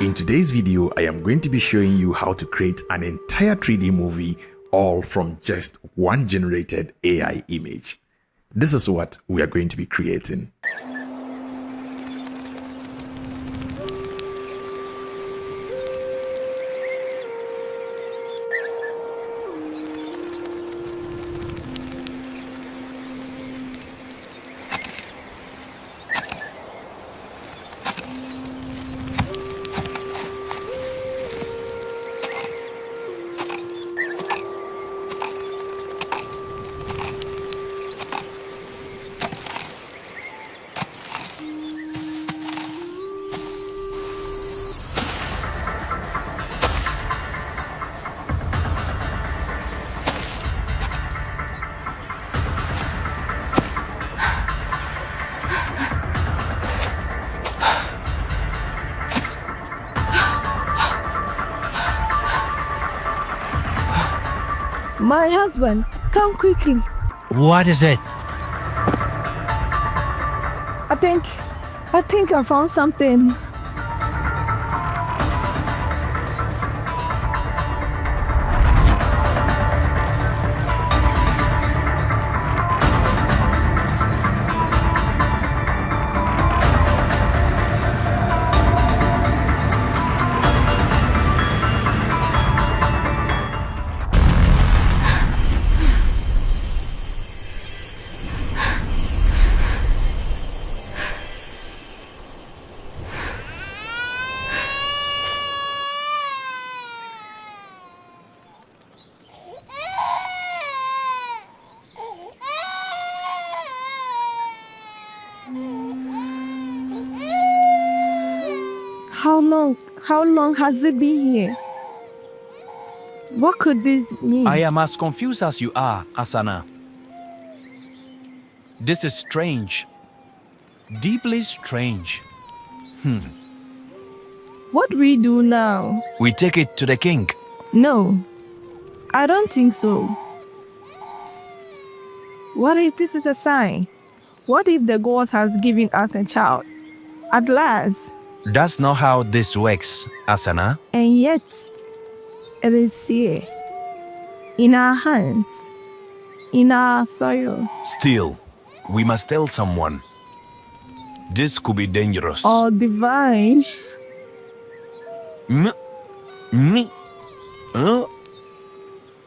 In today's video, I am going to be showing you how to create an entire 3D movie all from just one generated AI image. This is what we are going to be creating. My husband, come quickly. What is it? I think I found something. How long has it been here? What could this mean? I am as confused as you are, Asana. This is strange. Deeply strange. What do we do now? We take it to the king. No, I don't think so. What if this is a sign? What if the gods has given us a child? At last. That's not how this works, Asana. And yet, it is here. In our hands. In our soil. Still, we must tell someone. This could be dangerous. Or divine. Me?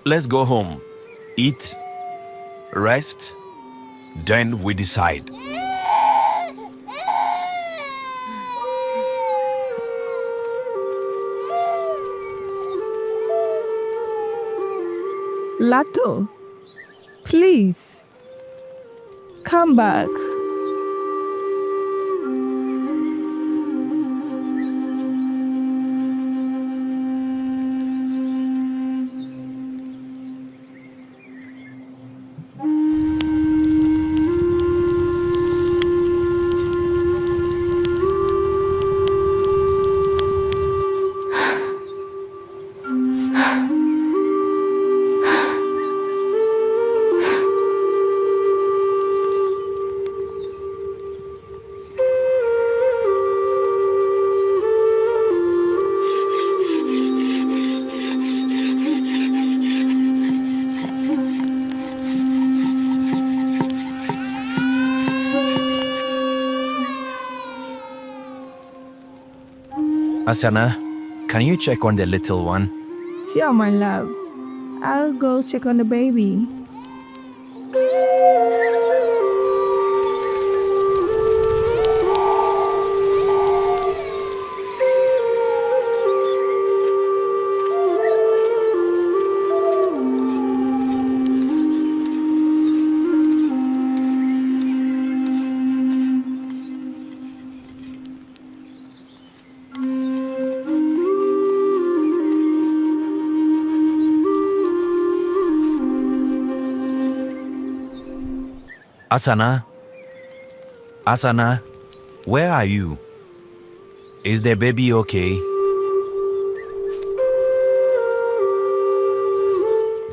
Let's go home. Eat. Rest. Then we decide. Lato, please, come back. Asana, can you check on the little one? Sure, my love. I'll go check on the baby. Asana? Asana, where are you? Is the baby okay?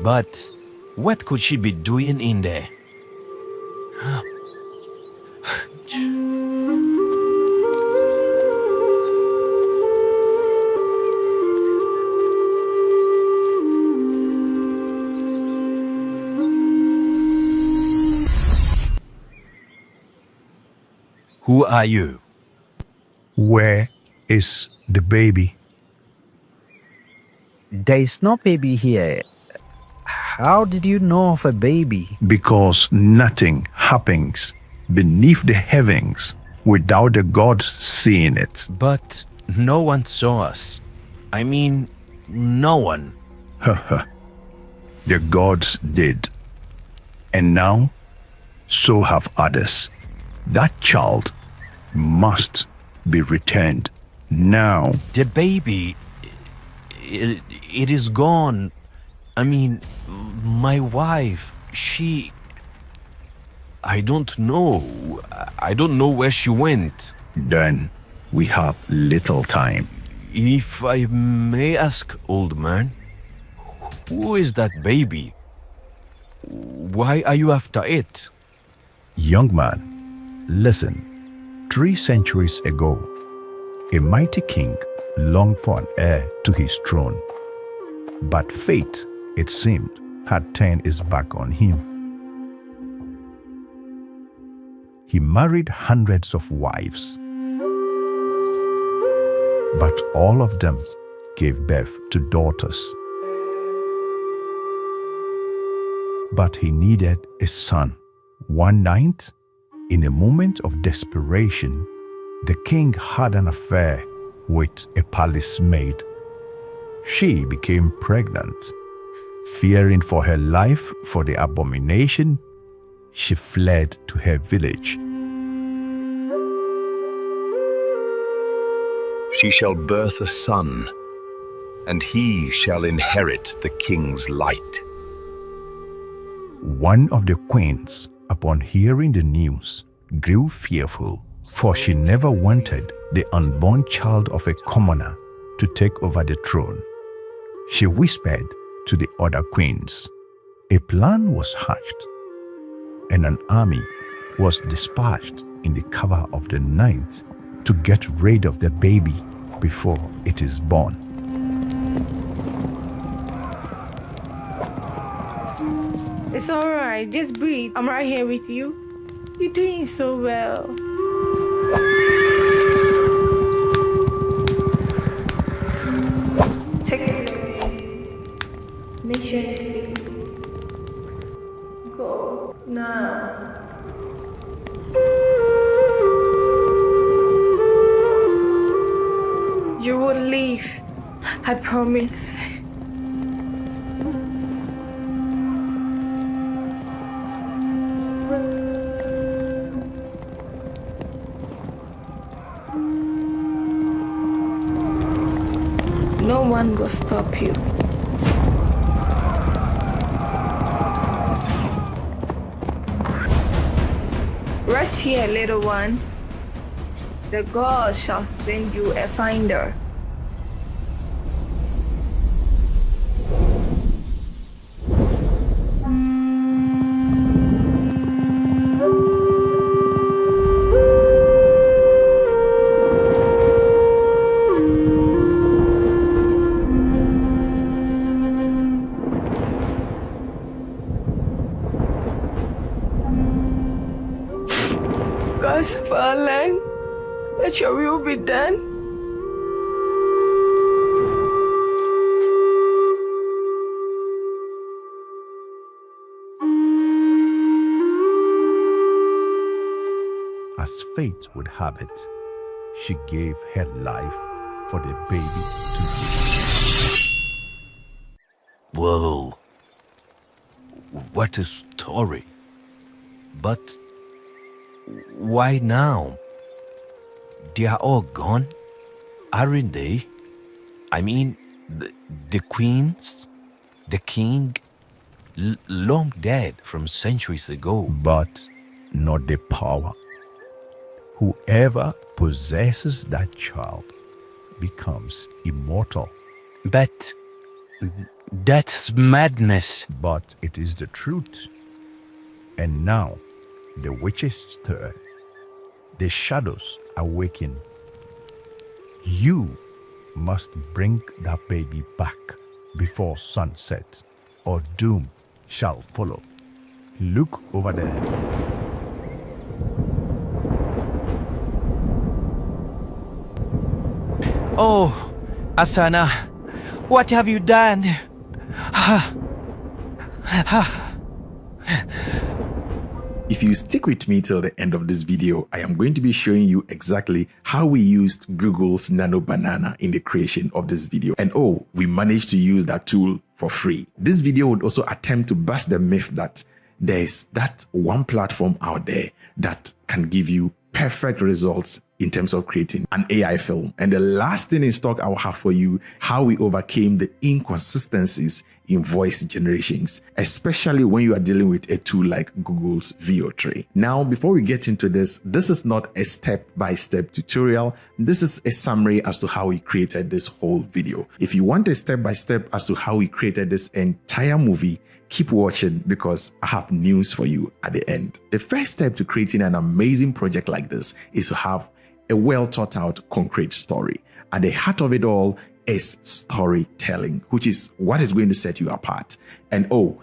But what could she be doing in there? Who are you? Where is the baby? There is no baby here. How did you know of a baby? Because nothing happens beneath the heavens without the gods seeing it. But no one saw us. I mean, no one. The gods did. And now, so have others. That child must be returned now. The baby, it is gone. I mean, my wife, I don't know. I don't know where she went. Then we have little time. If I may ask, old man, who is that baby? Why are you after it? Young man, listen. 3 centuries ago, a mighty king longed for an heir to his throne. But fate, it seemed, had turned its back on him. He married hundreds of wives, but all of them gave birth to daughters. But he needed a son. One night, in a moment of desperation, the king had an affair with a palace maid. She became pregnant. Fearing for her life for the abomination, she fled to her village. She shall birth a son, and he shall inherit the king's light. One of the queens, upon hearing the news, grew fearful, for she never wanted the unborn child of a commoner to take over the throne. She whispered to the other queens. A plan was hatched, and an army was dispatched in the cover of the night to get rid of the baby before it is born. It's alright, just breathe. I'm right here with you. You're doing so well. Take it away. Make sure it is. Go now. You will leave. I promise. No one will stop you. Rest here, little one. The God shall send you a finder. Gods of our land, let your will be done. As fate would have it, she gave her life for the baby to live. Whoa. What a story. But why now? They are all gone, aren't they? I mean, the queens, the king, long dead from centuries ago. But not the power. Whoever possesses that child becomes immortal. But that's madness. But it is the truth. And now the witches stir. The shadows awaken. You must bring that baby back before sunset, or doom shall follow. Look over there. Oh, Asana, what have you done? If you stick with me till the end of this video, I am going to be showing you exactly how we used Google's Nano Banana in the creation of this video. And oh, we managed to use that tool for free. This video would also attempt to bust the myth that there's that one platform out there that can give you perfect results in terms of creating an AI film. And the last thing in stock I will have for you, how we overcame the inconsistencies in voice generations, especially when you are dealing with a tool like Google's VO3. Now, before we get into this is not a step-by-step tutorial. This is a summary as to how we created this whole video. If you want a step-by-step as to how we created this entire movie, keep watching because I have news for you at the end. The first step to creating an amazing project like this is to have a well thought out concrete story. At the heart of it all is storytelling, which is what is going to set you apart. And oh,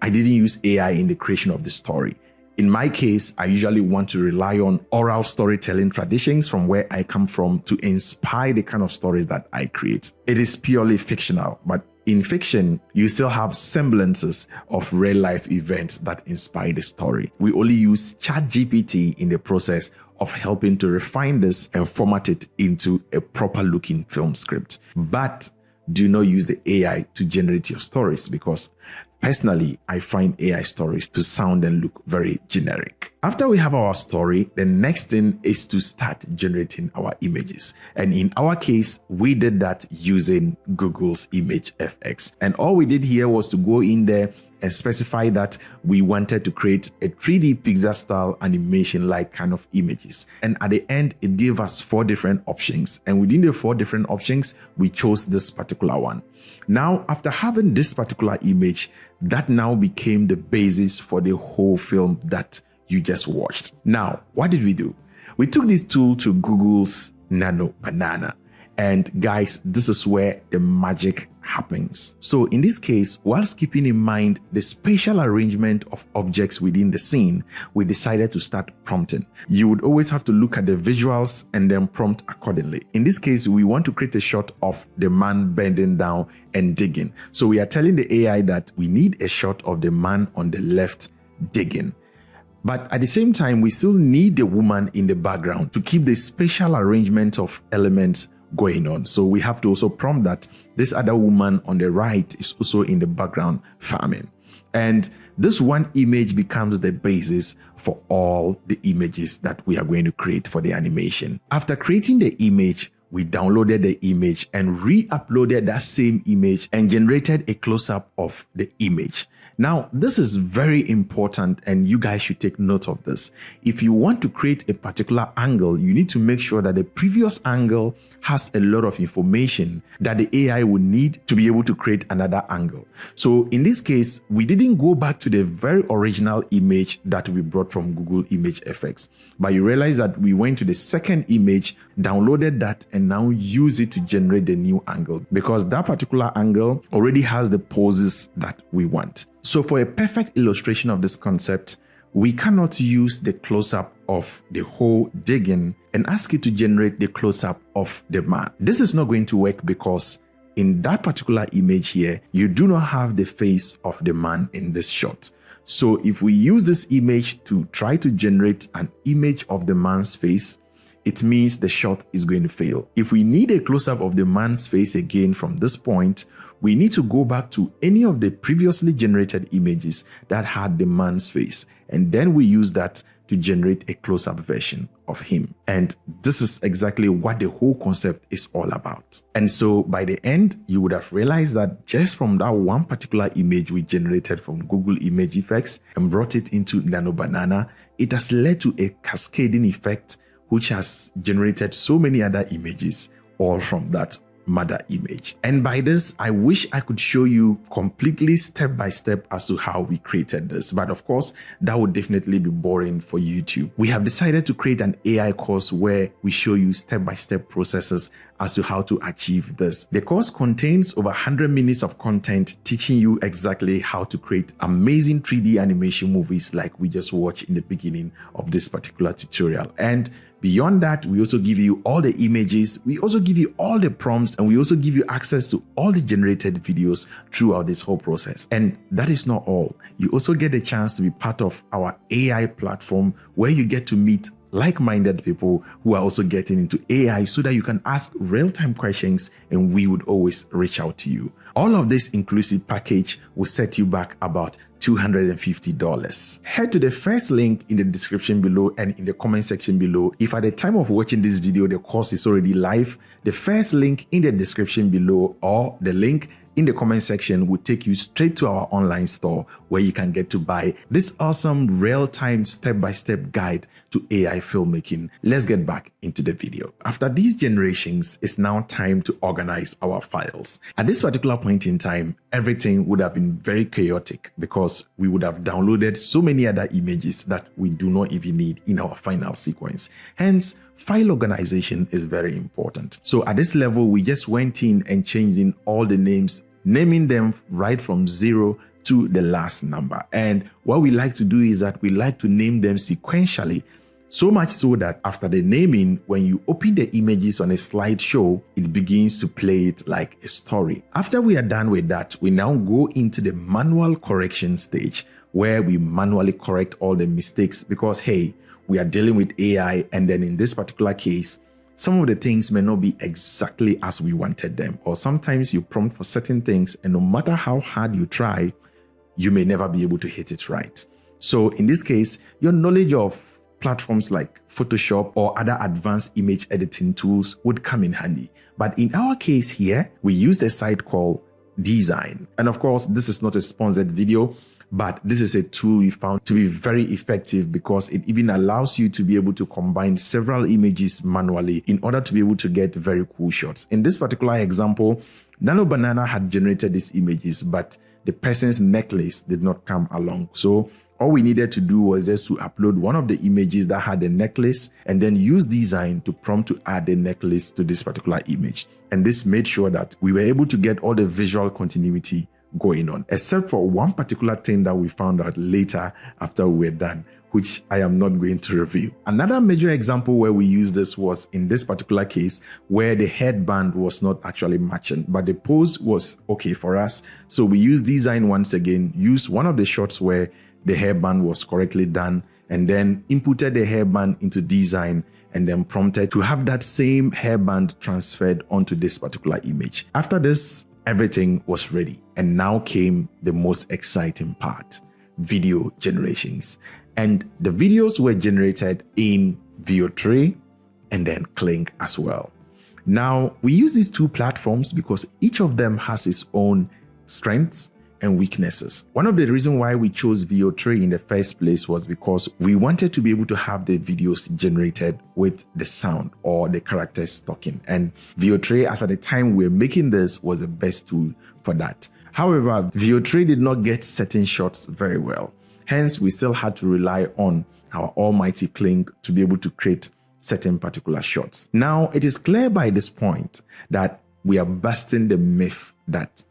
I didn't use AI in the creation of the story. In my case, I usually want to rely on oral storytelling traditions from where I come from to inspire the kind of stories that I create. It is purely fictional, but in fiction, you still have semblances of real life events that inspire the story. We only use ChatGPT in the process of helping to refine this and format it into a proper looking film script. But do not use the AI to generate your stories because personally, I find AI stories to sound and look very generic. After we have our story, the next thing is to start generating our images. And in our case, we did that using Google's Image FX. And all we did here was to go in there and specify that we wanted to create a 3D Pixar style animation like kind of images. And at the end, it gave us 4 different options. And within the 4 different options, we chose this particular one. Now, after having this particular image, that now became the basis for the whole film that you just watched. Now, what did we do? We took this tool to Google's Nano Banana. And guys, this is where the magic happens. So in this case, whilst keeping in mind the spatial arrangement of objects within the scene, we decided to start prompting. You would always have to look at the visuals and then prompt accordingly. In this case, we want to create a shot of the man bending down and digging. So we are telling the AI that we need a shot of the man on the left digging. But at the same time, we still need the woman in the background to keep the spatial arrangement of elements going on. So we have to also prompt that this other woman on the right is also in the background farming. And this one image becomes the basis for all the images that we are going to create for the animation. After creating the image, we downloaded the image and re-uploaded that same image and generated a close-up of the image. Now, this is very important and you guys should take note of this. If you want to create a particular angle, you need to make sure that the previous angle has a lot of information that the AI will need to be able to create another angle. So in this case, we didn't go back to the very original image that we brought from Google Image FX, but you realize that we went to the second image, downloaded that, and now use it to generate the new angle because that particular angle already has the poses that we want. So for a perfect illustration of this concept, we cannot use the close-up of the whole digging and ask it to generate the close-up of the man. This is not going to work because in that particular image here, you do not have the face of the man in this shot. So if we use this image to try to generate an image of the man's face, it means the shot is going to fail. If we need a close-up of the man's face again from this point, we need to go back to any of the previously generated images that had the man's face. And then we use that to generate a close-up version of him. And this is exactly what the whole concept is all about. And so by the end, you would have realized that just from that one particular image we generated from Google Image Effects and brought it into Nano Banana, it has led to a cascading effect which has generated so many other images, all from that mother image. And by this, I wish I could show you completely step by step as to how we created this. But of course, that would definitely be boring for YouTube. We have decided to create an AI course where we show you step by step processes as to how to achieve this. The course contains over 100 minutes of content teaching you exactly how to create amazing 3D animation movies like we just watched in the beginning of this particular tutorial. And Beyond that, we also give you all the images, we also give you all the prompts, and we also give you access to all the generated videos throughout this whole process. And that is not all. You also get a chance to be part of our AI platform where you get to meet like-minded people who are also getting into AI so that you can ask real-time questions and we would always reach out to you. All of this inclusive package will set you back about $250. Head to the first link in the description below and in the comment section below. If at the time of watching this video, the course is already live, the first link in the description below or the link in the comment section will take you straight to our online store where you can get to buy this awesome real-time step-by-step guide to AI filmmaking. Let's get back into the video. After these generations, it's now time to organize our files. At this particular point in time, everything would have been very chaotic because we would have downloaded so many other images that we do not even need in our final sequence. Hence, file organization is very important. So at this level, we just went in and changed in all the names, naming them right from 0 to the last number. And what we like to do is that we like to name them sequentially, so much so that after the naming, when you open the images on a slideshow, it begins to play it like a story. After we are done with that, we now go into the manual correction stage where we manually correct all the mistakes because, hey, we are dealing with AI, and then in this particular case, some of the things may not be exactly as we wanted them, or sometimes you prompt for certain things, and no matter how hard you try, you may never be able to hit it right. So in this case, your knowledge of platforms like Photoshop or other advanced image editing tools would come in handy. But in our case here, we used a site called Design. And of course, this is not a sponsored video, but this is a tool we found to be very effective because it even allows you to be able to combine several images manually in order to be able to get very cool shots. In this particular example, Nano Banana had generated these images, but the person's necklace did not come along. So all we needed to do was just to upload one of the images that had the necklace and then use Design to prompt to add the necklace to this particular image. And this made sure that we were able to get all the visual continuity going on, except for one particular thing that we found out later after we were done, which I am not going to review. Another major example where we used this was in this particular case where the headband was not actually matching, but the pose was okay for us. So we used Design once again, used one of the shots where the hairband was correctly done, and then inputted the hairband into Design and then prompted to have that same hairband transferred onto this particular image. After this, everything was ready. And now came the most exciting part, video generations. And the videos were generated in VO3 and then Kling as well. Now, we use these two platforms because each of them has its own strengths and weaknesses. One of the reasons why we chose VO3 in the first place was because we wanted to be able to have the videos generated with the sound or the characters talking. And VO3, as at the time we were making this, was the best tool for that. However, VO3 did not get certain shots very well. Hence, we still had to rely on our almighty Kling to be able to create certain particular shots. Now, it is clear by this point that we are busting the myth that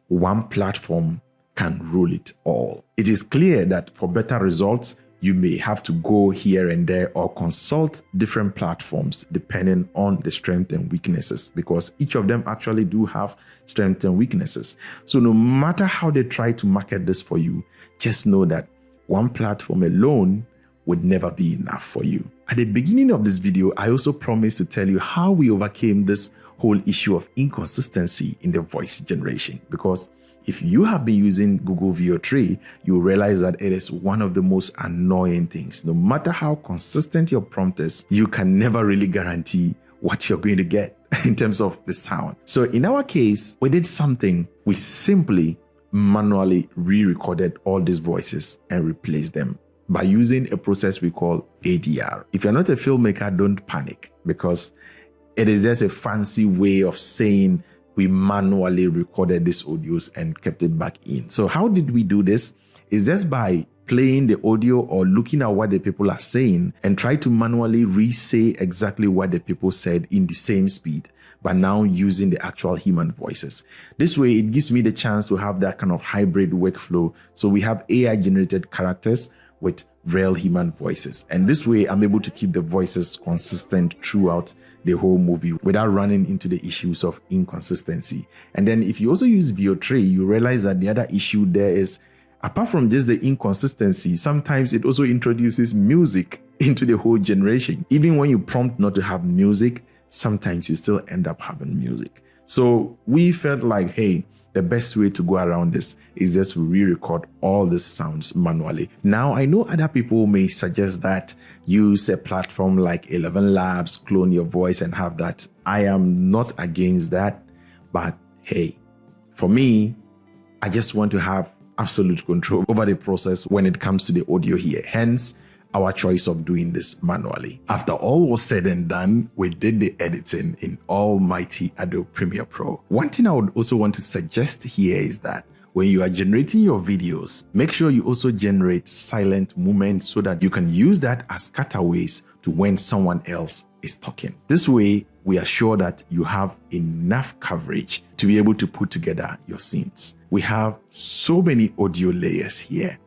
one platform can rule it all. It is clear that for better results, you may have to go here and there or consult different platforms depending on the strengths and weaknesses, because each of them actually do have strengths and weaknesses. So no matter how they try to market this for you, just know that one platform alone would never be enough for you. At the beginning of this video, I also promised to tell you how we overcame this whole issue of inconsistency in the voice generation, because if you have been using Google VO3, you realize that it is one of the most annoying things. No matter how consistent your prompt is, you can never really guarantee what you're going to get in terms of the sound. So in our case, we did something. We simply manually re-recorded all these voices and replaced them by using a process we call ADR. If you're not a filmmaker, don't panic, because it is just a fancy way of saying we manually recorded these audios and kept it back in. So how did we do this? It's just by playing the audio or looking at what the people are saying and try to manually re-say exactly what the people said in the same speed, but now using the actual human voices. This way, it gives me the chance to have that kind of hybrid workflow. So we have AI-generated characters with real human voices. And this way, I'm able to keep the voices consistent throughout the whole movie without running into the issues of inconsistency. And then if you also use VO3, you realize that the other issue there is, apart from just the inconsistency, sometimes it also introduces music into the whole generation. Even when you prompt not to have music, sometimes you still end up having music. So we felt like, hey, the best way to go around this is just to re-record all the sounds manually. Now, I know other people may suggest that use a platform like 11 Labs, clone your voice and have that. I am not against that, but hey, for me, I just want to have absolute control over the process when it comes to the audio here. Hence, our choice of doing this manually. After all was said and done, we did the editing in almighty Adobe Premiere Pro. One thing I would also want to suggest here is that when you are generating your videos, make sure you also generate silent moments so that you can use that as cutaways to when someone else is talking. This way, we are sure that you have enough coverage to be able to put together your scenes. We have so many audio layers here.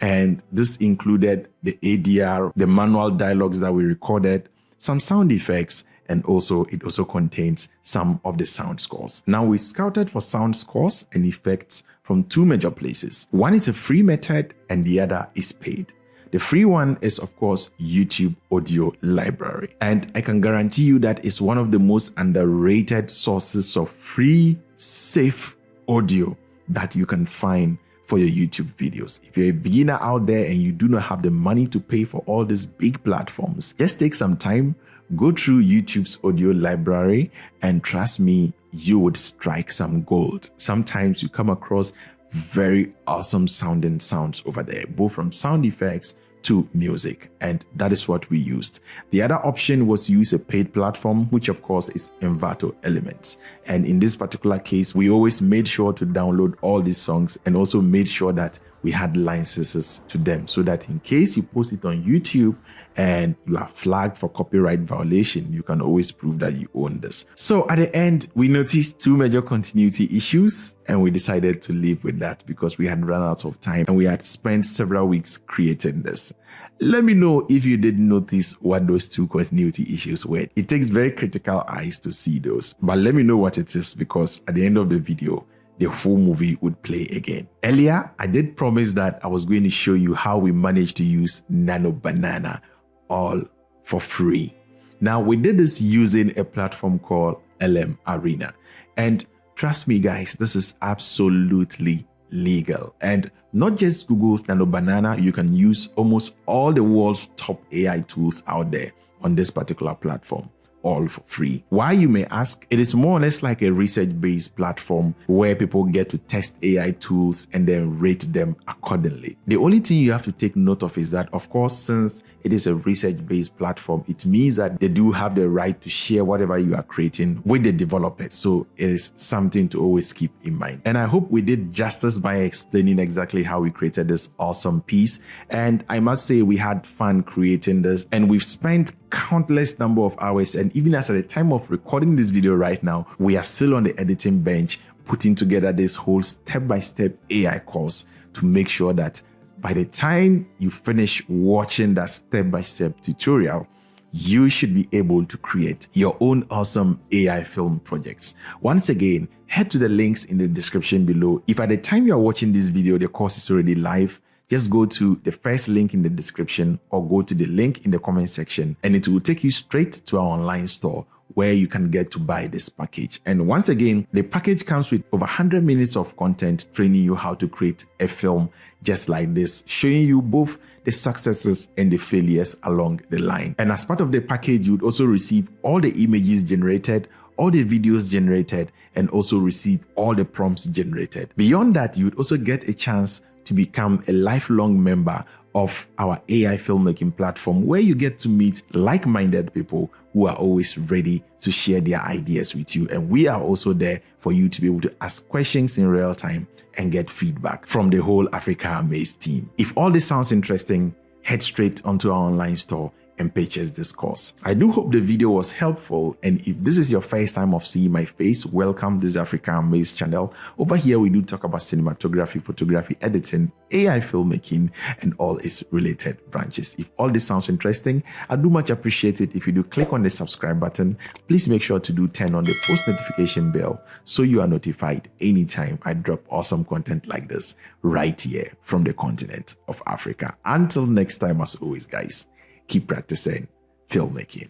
And this included the ADR, the manual dialogues that we recorded, some sound effects, and also it also contains some of the sound scores. Now we scouted for sound scores and effects from two major places. One is a free method and the other is paid. The free one is, of course, YouTube Audio Library. And I can guarantee you that it's one of the most underrated sources of free, safe audio that you can find for your YouTube videos. If you're a beginner out there and you do not have the money to pay for all these big platforms, just take some time, go through YouTube's audio library, and trust me, you would strike some gold. Sometimes you come across very awesome sounding sounds over there, both from sound effects to music, and that is what we used. The other option was use a paid platform, which of course is Envato Elements. And in this particular case, we always made sure to download all these songs and also made sure that we had licenses to them so that in case you post it on YouTube and you are flagged for copyright violation, you can always prove that you own this. So at the end, we noticed two major continuity issues and we decided to live with that because we had run out of time and we had spent several weeks creating this. Let me know if you did notice what those two continuity issues were. It takes very critical eyes to see those, but let me know what it is because at the end of the video, the full movie would play again. Earlier, I did promise that I was going to show you how we managed to use Nano Banana all for free. Now, we did this using a platform called LM Arena. And trust me, guys, this is absolutely legal. And not just Google's Nano Banana, you can use almost all the world's top AI tools out there on this particular platform, all for free. Why, you may ask? It is more or less like a research-based platform where people get to test AI tools and then rate them accordingly. The only thing you have to take note of is that, of course, since it is a research-based platform, it means that they do have the right to share whatever you are creating with the developers. So it is something to always keep in mind. And I hope we did justice by explaining exactly how we created this awesome piece. And I must say we had fun creating this and we've spent countless number of hours, and even as at the time of recording this video right now, we are still on the editing bench putting together this whole step-by-step AI course to make sure that by the time you finish watching that step-by-step tutorial, you should be able to create your own awesome AI film projects. Once again, head to the links in the description below. If at the time you are watching this video, the course is already live, just go to the first link in the description or go to the link in the comment section and it will take you straight to our online store where you can get to buy this package. And once again, the package comes with over 100 minutes of content training you how to create a film just like this, showing you both the successes and the failures along the line. And as part of the package, you would also receive all the images generated, all the videos generated, and also receive all the prompts generated. Beyond that, you would also get a chance to become a lifelong member of our AI filmmaking platform where you get to meet like-minded people who are always ready to share their ideas with you. And we are also there for you to be able to ask questions in real time and get feedback from the whole Africa Amaze team. If all this sounds interesting, head straight onto our online store and purchase this course. I do hope the video was helpful, and if this is your first time of seeing my face, welcome. This is Africa Amaze channel. Over here we do talk about cinematography, photography, editing, AI filmmaking, and all its related branches. If all this sounds interesting, I do much appreciate it if you do click on the subscribe button. Please make sure to do turn on the post notification bell so you are notified anytime I drop awesome content like this right here from the continent of Africa. Until next time, as always, guys, keep practicing filmmaking.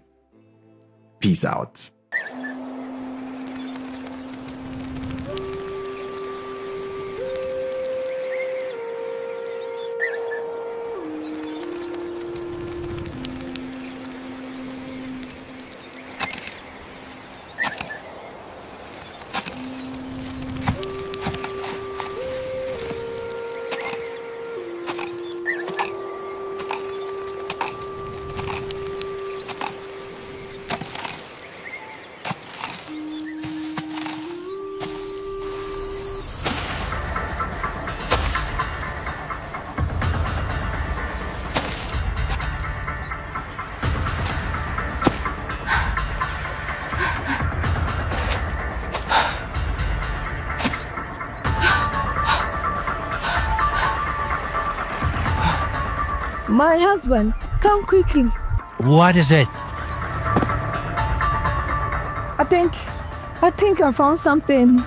Peace out. My husband, come quickly. What is it? I think I found something.